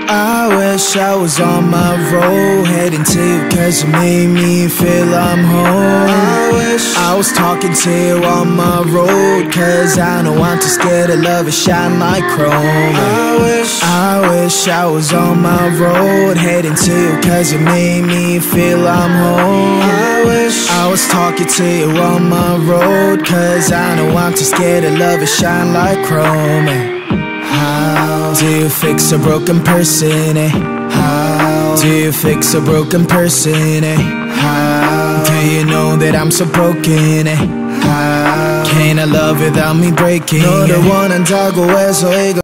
I wish I was on my road, heading to you cause you made me feel I'm home. I wish I was talking to you on my road, cause I know I'm too scared to love and shine like chrome. I wish I was on my road, heading to you cause you made me feel I'm home. I wish I was talking to you on my road, cause I know I'm too scared to love and shine like chrome. How do you fix a broken person, eh? How do you fix a broken person, eh? How do you know that I'm so broken, eh? How can I love without me breaking? 너를 원한다고 해서 이거